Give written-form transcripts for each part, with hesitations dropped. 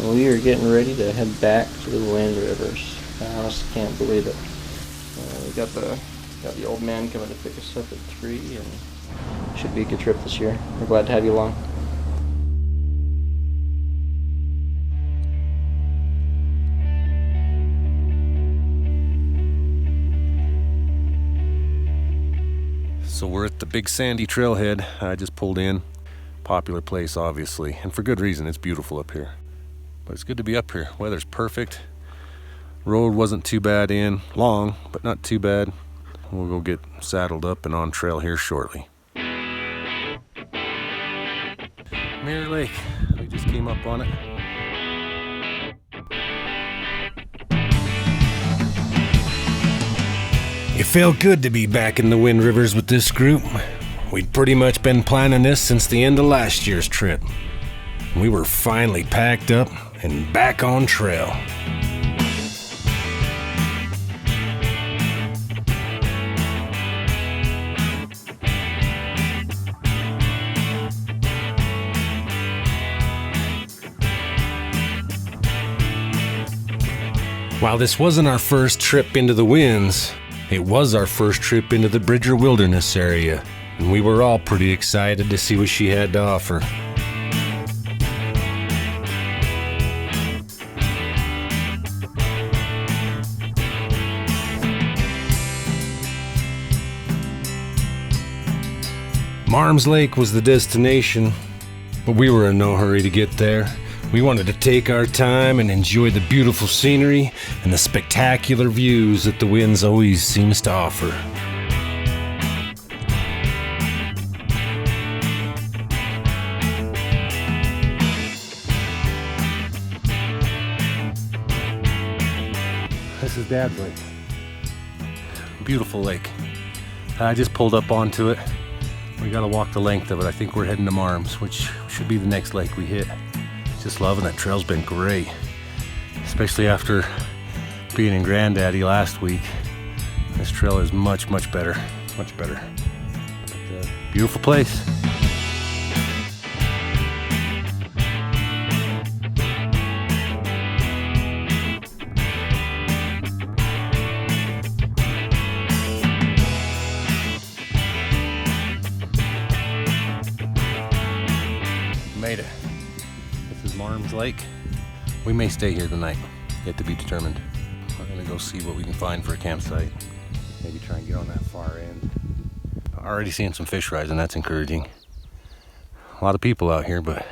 We are getting ready to head back to the Wind Rivers. I honestly can't believe it. We got the old man coming to pick us up at 3, and should be a good trip this year. We're glad to have you along. So we're at the Big Sandy Trailhead. I just pulled in. Popular place, obviously, and for good reason. It's beautiful up here. But it's good to be up here. Weather's perfect. Road wasn't too bad in. Long, but not too bad. We'll go get saddled up and on trail here shortly. Mirror Lake. We just came up on it. It felt good to be back in the Wind Rivers with this group. We'd pretty much been planning this since the end of last year's trip. We were finally packed up and back on trail. While this wasn't our first trip into the winds, it was our first trip into the Bridger Wilderness area, and we were all pretty excited to see what she had to offer. Marm's Lake was the destination, but we were in no hurry to get there. We wanted to take our time and enjoy the beautiful scenery and the spectacular views that the winds always seems to offer. This is Dad's lake. Beautiful lake. I just pulled up onto it. We gotta walk the length of it. I think we're heading to Marm's, which should be the next lake we hit. Just loving it. Trail's been great, especially after being in Granddaddy last week. This trail is much better, much better. But, beautiful place. Made it. This is Marm's Lake. We may stay here tonight, yet to be determined. We're gonna go see what we can find for a campsite. Maybe try and get on that far end. Already seeing some fish rising, that's encouraging. A lot of people out here, but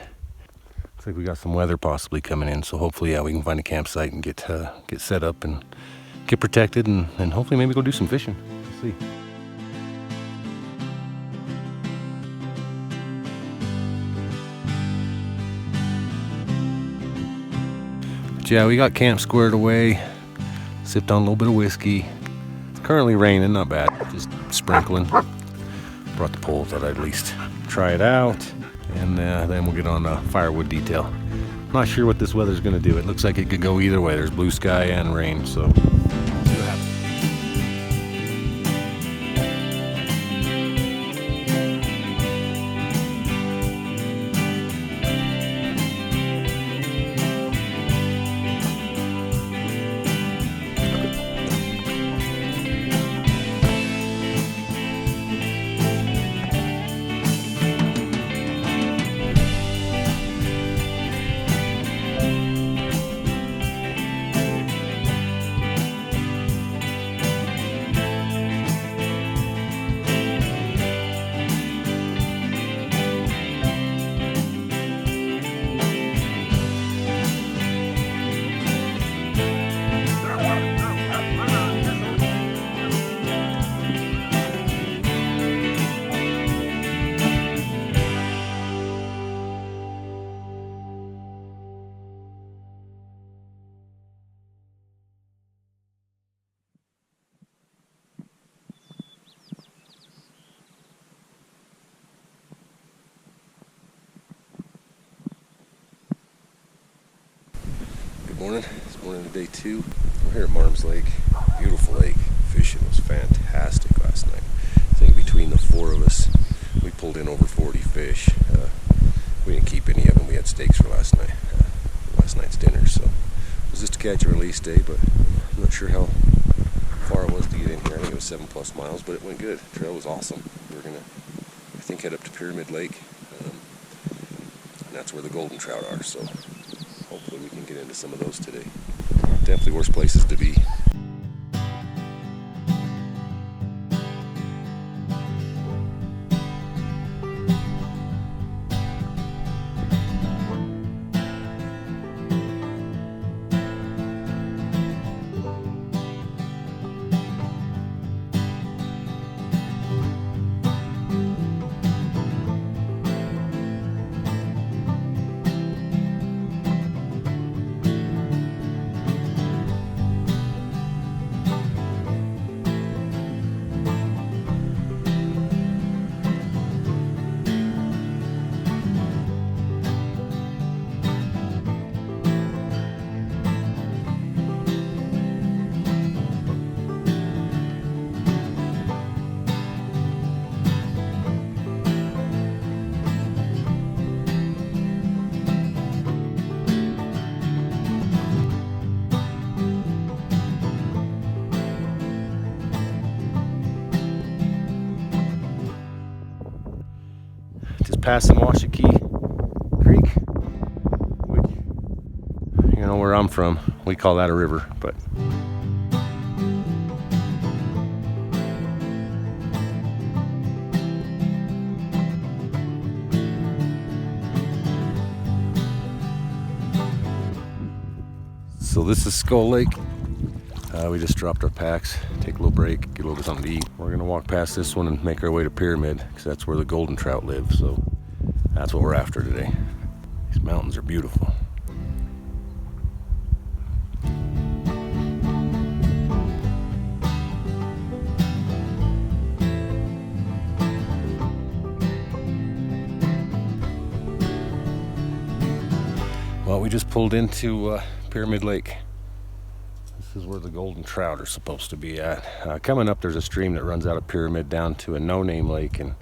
looks like we got some weather possibly coming in, so hopefully, yeah, we can find a campsite and get set up and get protected and hopefully maybe go do some fishing. We'll see. Yeah, we got camp squared away, sipped on a little bit of whiskey. It's currently raining, not bad, just sprinkling. Brought the pole, thought I'd at least try it out, and then we'll get on the firewood detail. Not sure what this weather's gonna do. It looks like it could go either way. There's blue sky and rain, so see what happens. Morning. It's morning of day 2. We're here at Marm's Lake. Beautiful lake. Fishing was fantastic last night. I think between the 4 of us, we pulled in over 40 fish. We didn't keep any of them. We had steaks for last night. Last night's catch and release day, but I'm not sure how far it was to get in here. I think it was 7+ miles, but it went good. The trail was awesome. We're gonna, I think, head up to Pyramid Lake, and that's where the golden trout are. So hopefully we can get into some of those today. Definitely worse places to be. Just passing Washakie Creek, which, you know, where I'm from, we call that a river, but so this is Skull Lake. We just dropped our packs, take a little break, get a little bit something to eat. We're gonna walk past this one and make our way to Pyramid, because that's where the golden trout live. So that's what we're after today. These mountains are beautiful. Well, we just pulled into Pyramid Lake. This is where the golden trout are supposed to be at. Coming up, there's a stream that runs out of Pyramid down to a no-name lake, and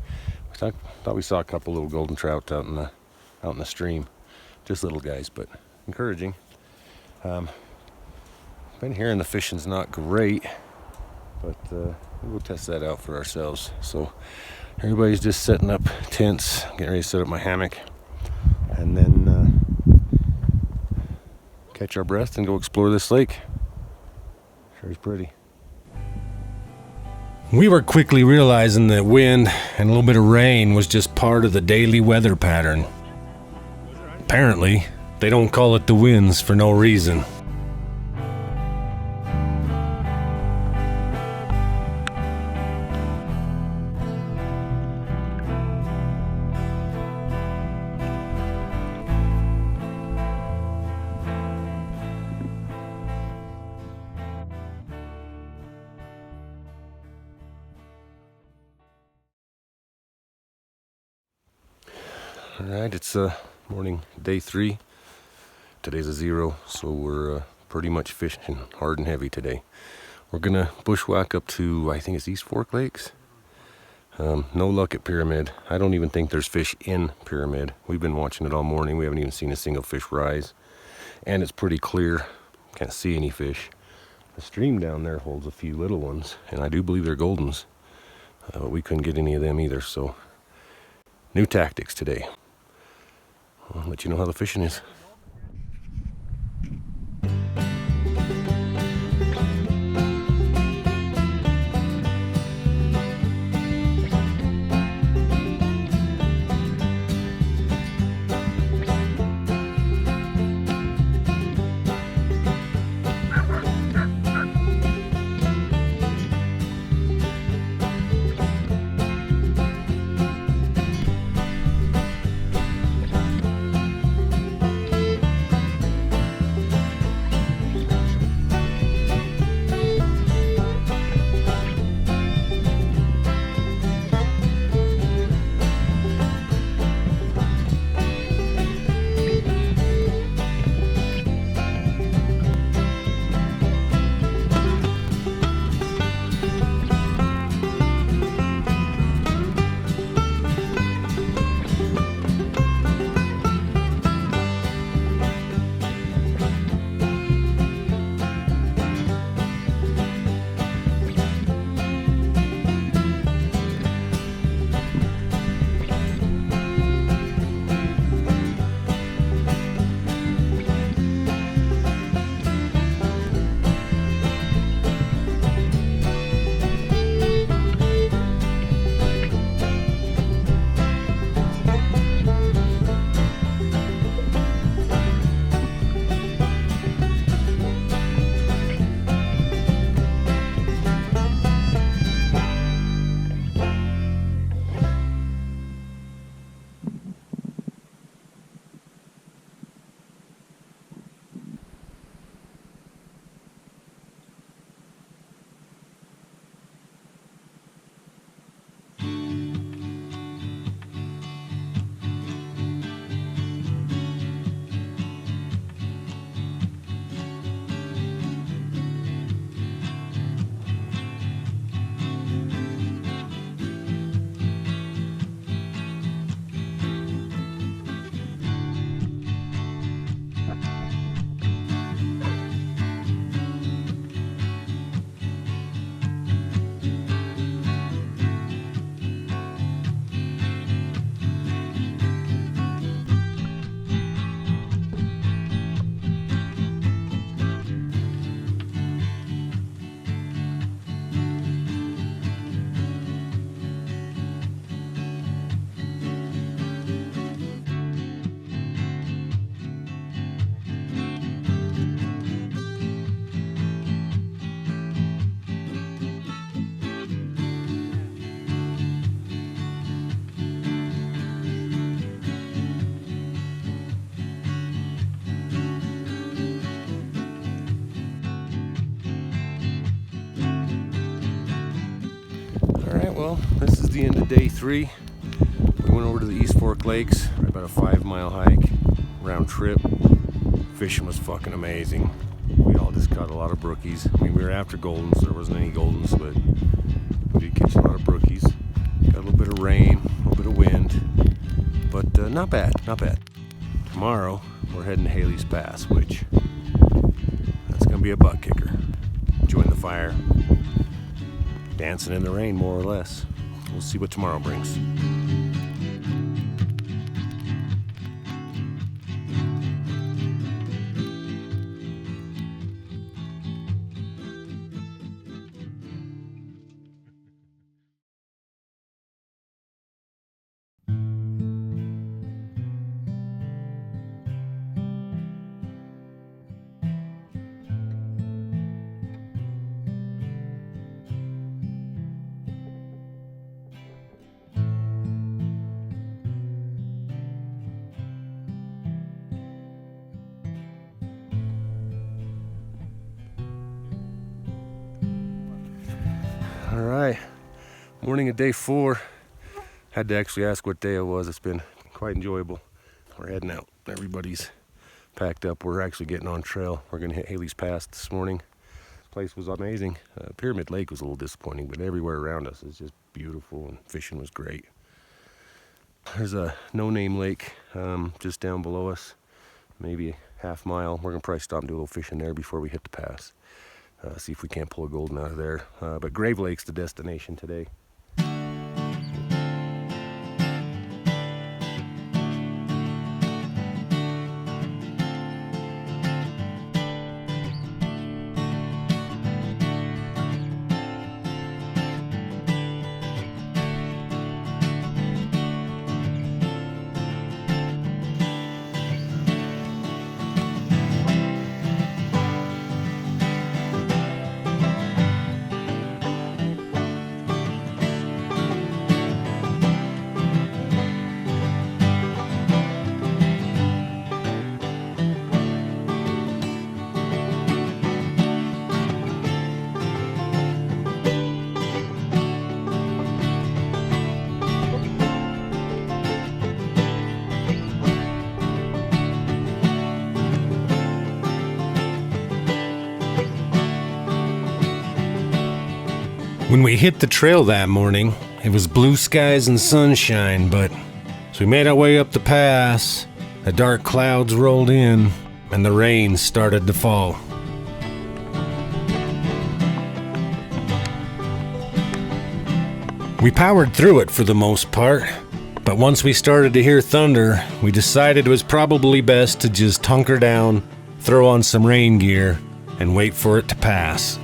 we thought we saw a couple little golden trout out in the stream. Just little guys, but encouraging. Been hearing the fishing's not great, but we'll test that out for ourselves. So everybody's just setting up tents, getting ready to set up my hammock, and then catch our breath and go explore this lake. Sure is pretty. We were quickly realizing that wind and a little bit of rain was just part of the daily weather pattern. Apparently, they don't call it the winds for no reason. All right, it's morning day 3. Today's a 0, so we're pretty much fishing hard and heavy today. We're gonna bushwhack up to, I think it's East Fork Lakes. No luck at Pyramid. I don't even think there's fish in Pyramid. We've been watching it all morning. We haven't even seen a single fish rise. And it's pretty clear. Can't see any fish. The stream down there holds a few little ones, and I do believe they're goldens. But we couldn't get any of them either, so new tactics today. I'll let you know how the fishing is. Well, this is the end of day 3. We went over to the East Fork Lakes, about a 5-mile hike, round trip. Fishing was fucking amazing. We all just caught a lot of brookies. I mean, we were after goldens. There wasn't any goldens, but we did catch a lot of brookies. Got a little bit of rain, a little bit of wind, but not bad, not bad. Tomorrow, we're heading to Haley's Pass, which that's gonna be a butt kicker. Enjoying the fire, dancing in the rain, more or less. We'll see what tomorrow brings. All right, morning of day 4. Had to actually ask what day it was. It's been quite enjoyable. We're heading out. Everybody's packed up. We're actually getting on trail. We're gonna hit Haley's Pass this morning. Place was amazing. Pyramid Lake was a little disappointing, but everywhere around us is just beautiful and fishing was great. There's a no-name lake just down below us, maybe a half-mile. We're gonna probably stop and do a little fishing there before we hit the pass. See if we can't pull a golden out of there. But Grave Lake's the destination today. When we hit the trail that morning, it was blue skies and sunshine, but as we made our way up the pass, the dark clouds rolled in and the rain started to fall. We powered through it for the most part, but once we started to hear thunder, we decided it was probably best to just hunker down, throw on some rain gear, and wait for it to pass.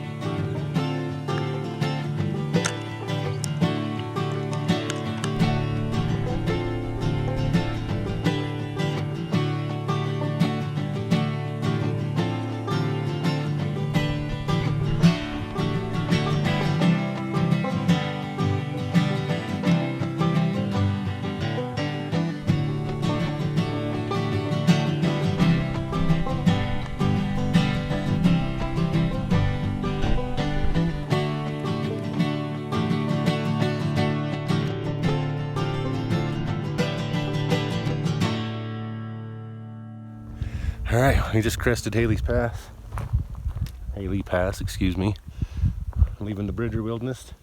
All right, we just crested Haley Pass, excuse me. Leaving the Bridger Wilderness,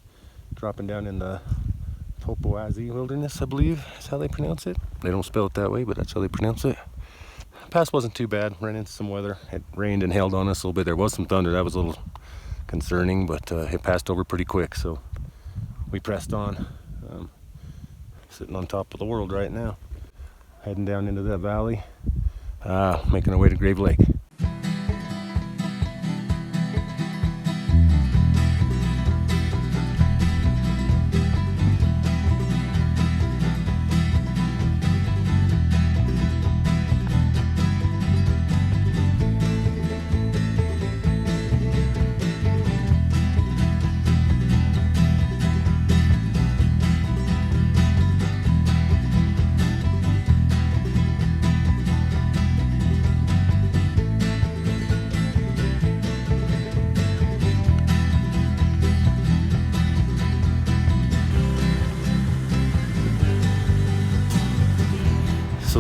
dropping down in the Popo Agie Wilderness, I believe is how they pronounce it. They don't spell it that way, but that's how they pronounce it. Pass wasn't too bad. Ran into some weather. It rained and hailed on us a little bit. There was some thunder. That was a little concerning, but it passed over pretty quick, so we pressed on. Sitting on top of the world right now. Heading down into that valley. Making our way to Grave Lake.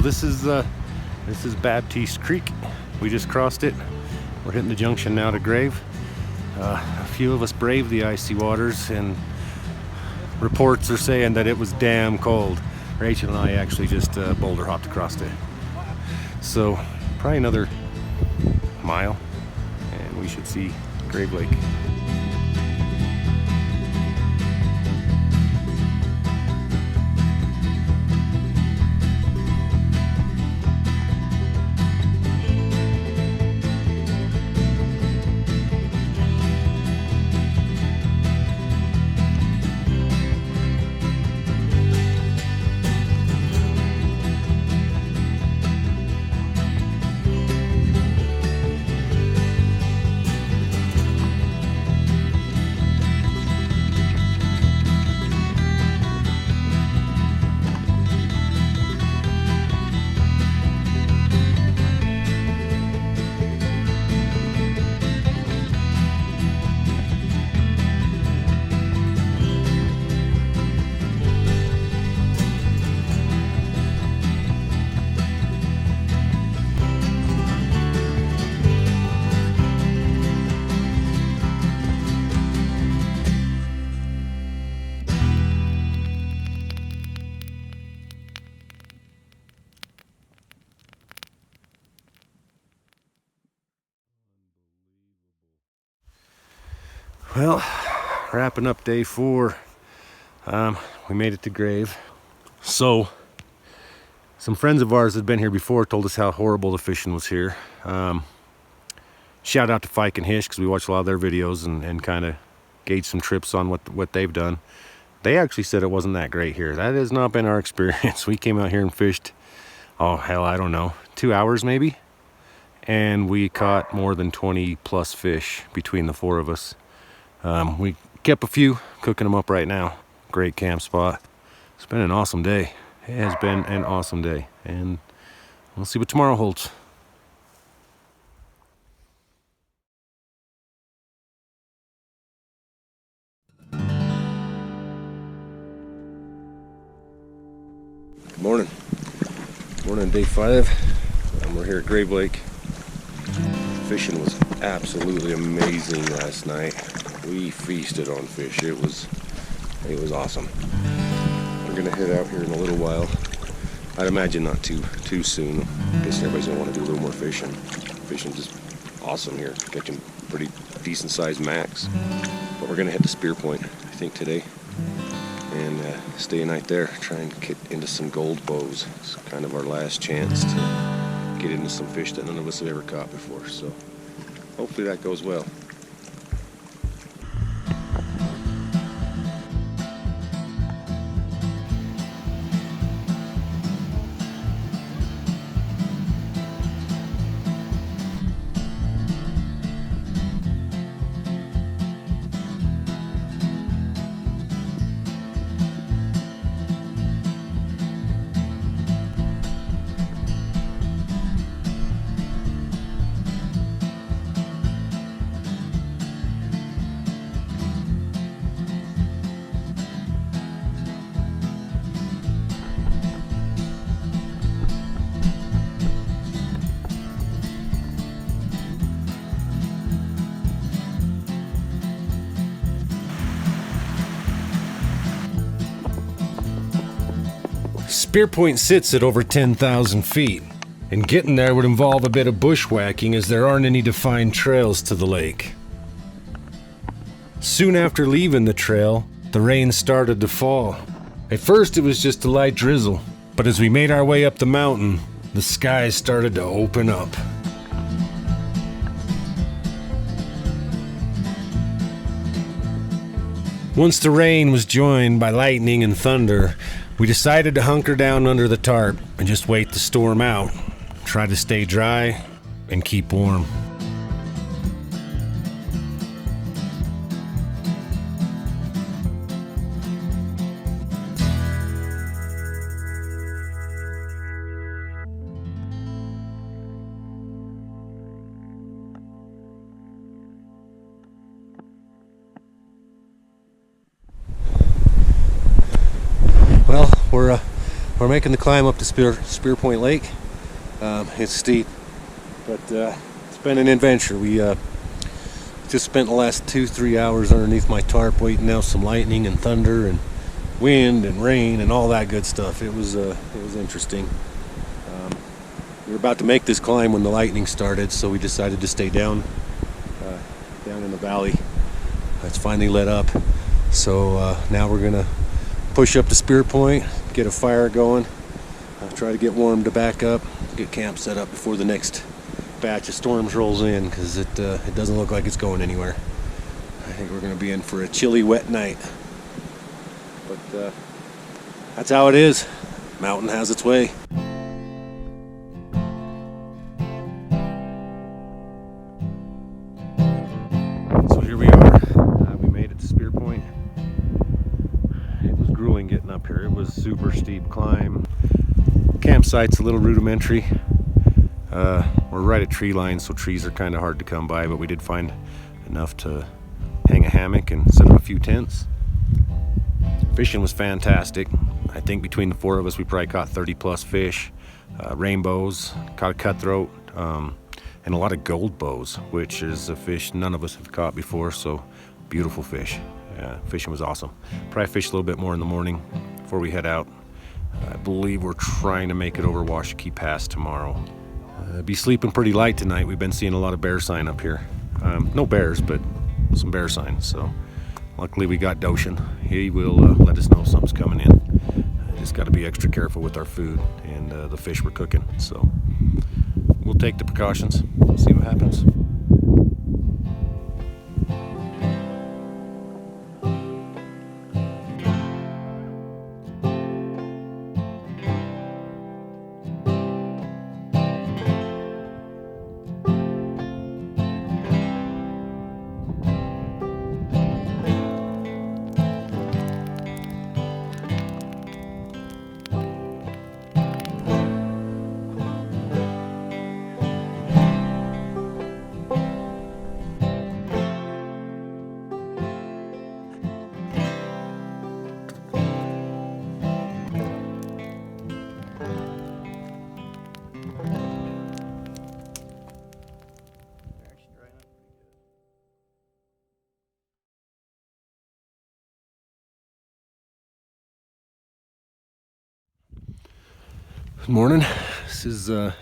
this is Baptiste Creek. We just crossed it. We're hitting the junction now to Grave. A few of us braved the icy waters, and reports are saying that it was damn cold. Rachel and I actually just boulder hopped across it. So probably another mile and we should see Grave Lake. Well, wrapping up day 4. We made it to Grave. So, some friends of ours that had been here before told us how horrible the fishing was here. Shout out to Fike and Hish, because we watched a lot of their videos and kind of gauged some trips on what they've done. They actually said it wasn't that great here. That has not been our experience. We came out here and fished, oh hell, I don't know, 2 hours maybe? And we caught more than 20 plus fish between the 4 of us. We kept a few, cooking them up right now. Great camp spot. It's been an awesome day. It has been an awesome day, and we'll see what tomorrow holds. Good morning. Morning, day 5. We're here at Grave Lake. Fishing was absolutely amazing last night. We feasted on fish. It was awesome. We're gonna head out here in a little while. I'd imagine not too soon. I guess everybody's gonna want to do a little more fishing. Fishing's just awesome here. Catching pretty decent sized max. But we're gonna head to Spear Point, I think, today, and stay a night there. Try and get into some gold bows. It's kind of our last chance to get into some fish that none of us have ever caught before. So hopefully that goes well. Spear Point sits at over 10,000 feet, and getting there would involve a bit of bushwhacking as there aren't any defined trails to the lake. Soon after leaving the trail, the rain started to fall. At first it was just a light drizzle, but as we made our way up the mountain, the skies started to open up. Once the rain was joined by lightning and thunder, we decided to hunker down under the tarp and just wait the storm out, try to stay dry and keep warm. Well, we're we're making the climb up to Spear Point Lake. It's steep, but it's been an adventure. We just spent the last 2-3 hours underneath my tarp waiting out some lightning and thunder and wind and rain and all that good stuff. It was interesting. We were about to make this climb when the lightning started, so we decided to stay down in the valley. It's finally lit up, so now we're gonna push up to Spear Point, get a fire going, try to get warm to back up, get camp set up before the next batch of storms rolls in, because it doesn't look like it's going anywhere. I think we're going to be in for a chilly, wet night. But that's how it is. Mountain has its way. So here we are. We made it to Spear Point. It was grueling getting up here. It was super steep climb. Campsite's a little rudimentary. We're right at tree line, so trees are kind of hard to come by, but we did find enough to hang a hammock and set up a few tents. Fishing was fantastic. I think between the 4 of us, we probably caught 30 plus fish, rainbows, caught a cutthroat, and a lot of gold bows, which is a fish none of us have caught before, so beautiful fish. Fishing was awesome. Probably fish a little bit more in the morning before we head out. I believe we're trying to make it over Washakie Pass tomorrow. Be sleeping pretty light tonight. We've been seeing a lot of bear sign up here. No bears, but some bear signs. So luckily we got Doshin. He will let us know if something's coming in. Just got to be extra careful with our food and the fish we're cooking. So we'll take the precautions, see what happens. Good morning. This is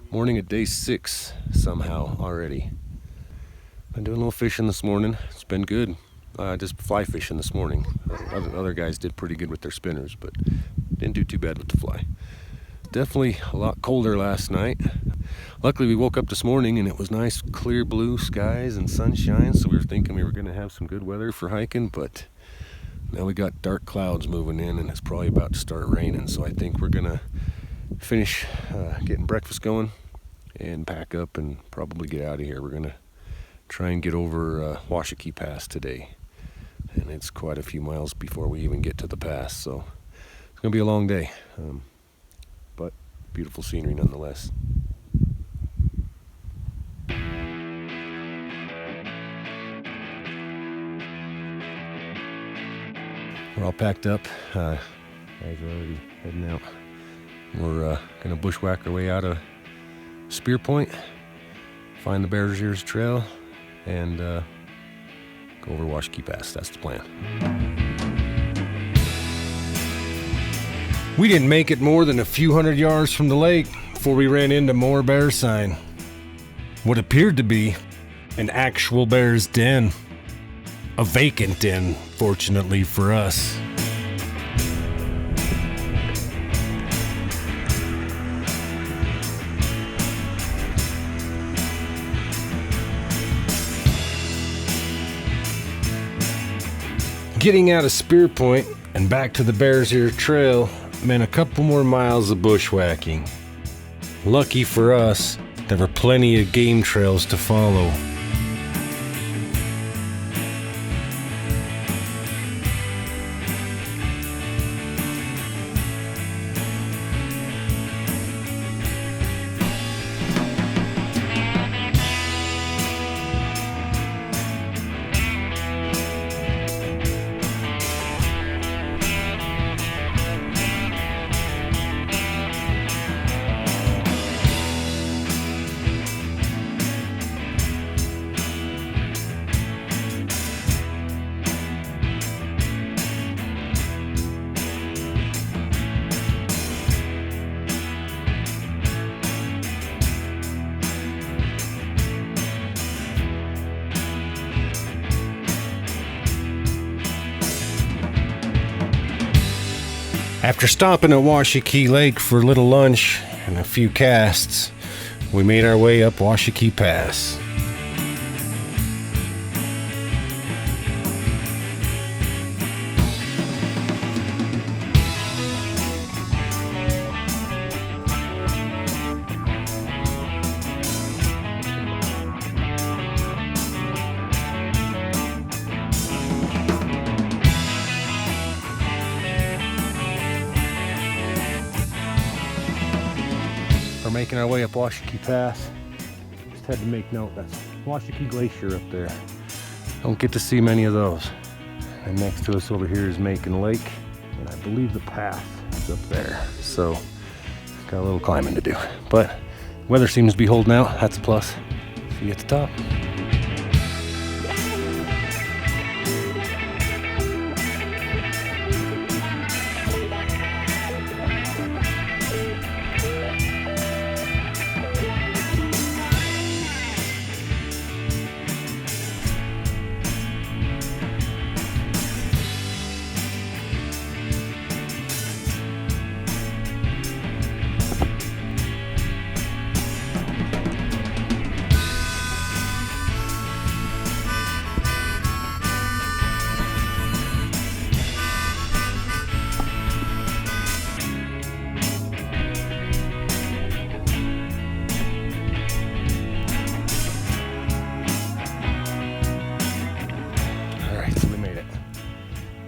morning of day 6 somehow already. Been doing a little fishing this morning. It's been good. Just fly fishing this morning. Other guys did pretty good with their spinners, but didn't do too bad with the fly. Definitely a lot colder last night. Luckily we woke up this morning and it was nice clear blue skies and sunshine, so we were thinking we were going to have some good weather for hiking, but now we got dark clouds moving in and it's probably about to start raining, so I think we're going to finish getting breakfast going and pack up and probably get out of here. We're going to try and get over Washakie Pass today, and it's quite a few miles before we even get to the pass, so it's going to be a long day, but beautiful scenery nonetheless. We're all packed up. Guys are already heading out. We're going to bushwhack our way out of Spear Point, find the Bears Ears Trail, and go over Washakie Pass. That's the plan. We didn't make it more than a few hundred yards from the lake before we ran into more bear sign. What appeared to be an actual bear's den. A vacant den, fortunately for us. Getting out of Spear Point and back to the Bears Ear Trail meant a couple more miles of bushwhacking. Lucky for us, there were plenty of game trails to follow. After stopping at Washakie Lake for a little lunch and a few casts, we made our way up Washakie Pass. We're making our way up Washakie Pass. Just had to make note, that's Washakie Glacier up there. Don't get to see many of those. And next to us over here is Macon Lake, and I believe the path is up there. So, got a little climbing to do. But weather seems to be holding out, that's a plus. See you at the top.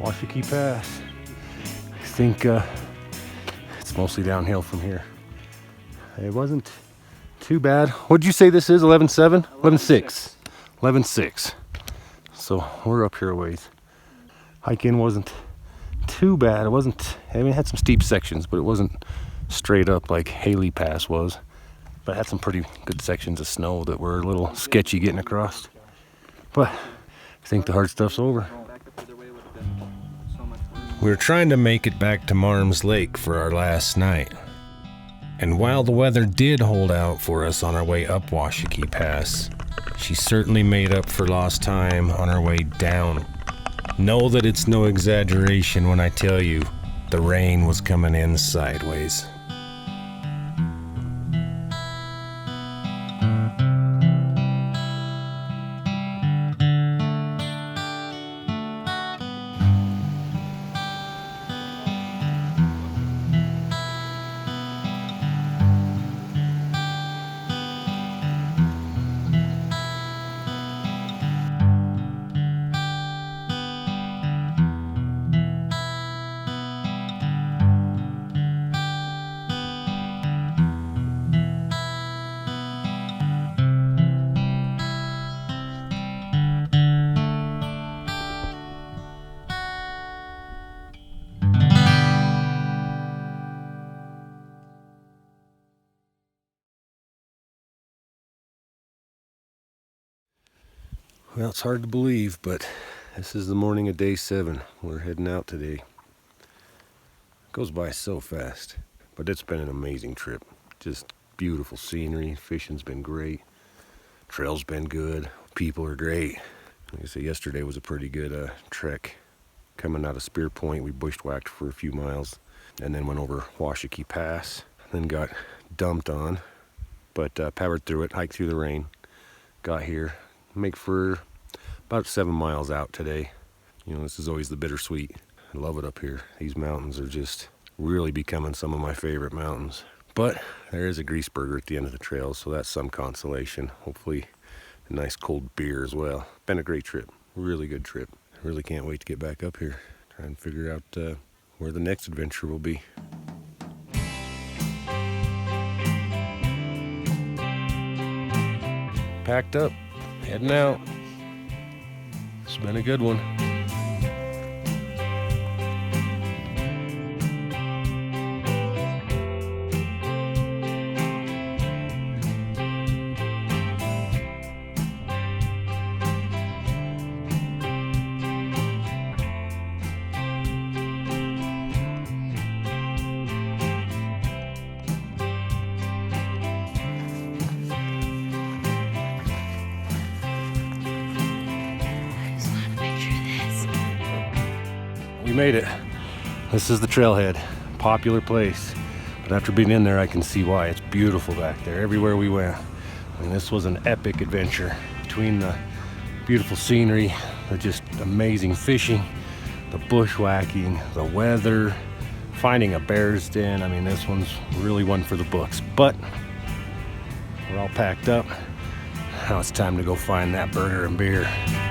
Washakie Pass. I think it's mostly downhill from here. It wasn't too bad. What'd you say this is? 11.7? 11.6. 11.6. So we're up here a ways. Hiking wasn't too bad. It wasn't, I mean, it had some steep sections, but it wasn't straight up like Haley Pass was. But it had some pretty good sections of snow that were a little sketchy getting across. But I think the hard stuff's over. We were trying to make it back to Marm's Lake for our last night. And while the weather did hold out for us on our way up Washakie Pass, she certainly made up for lost time on our way down. Know that it's no exaggeration when I tell you the rain was coming in sideways. Well, it's hard to believe, but this is the morning of day 7. We're heading out today. It goes by so fast, but it's been an amazing trip. Just beautiful scenery, fishing's been great, trail's been good, people are great. Like I said, yesterday was a pretty good trek. Coming out of Spear Point, we bushwhacked for a few miles, and then went over Washakie Pass, then got dumped on, but powered through it, hiked through the rain, got here. Make for about 7 miles out today. You know, this is always the bittersweet. I love it up here. These mountains are just really becoming some of my favorite mountains. But there is a grease burger at the end of the trail, so that's some consolation. Hopefully a nice cold beer as well. Been a great trip, really good trip. I really can't wait to get back up here. Try and figure out where the next adventure will be. Packed up. Heading out. It's been a good one. We made it. This is the trailhead. popular place. But after being in there, I can see why. It's beautiful back there, everywhere we went. I mean, this was an epic adventure between the beautiful scenery, the just amazing fishing, the bushwhacking, the weather, finding a bear's den. I mean, this one's really one for the books. But we're all packed up. Now it's time to go find that burger and beer.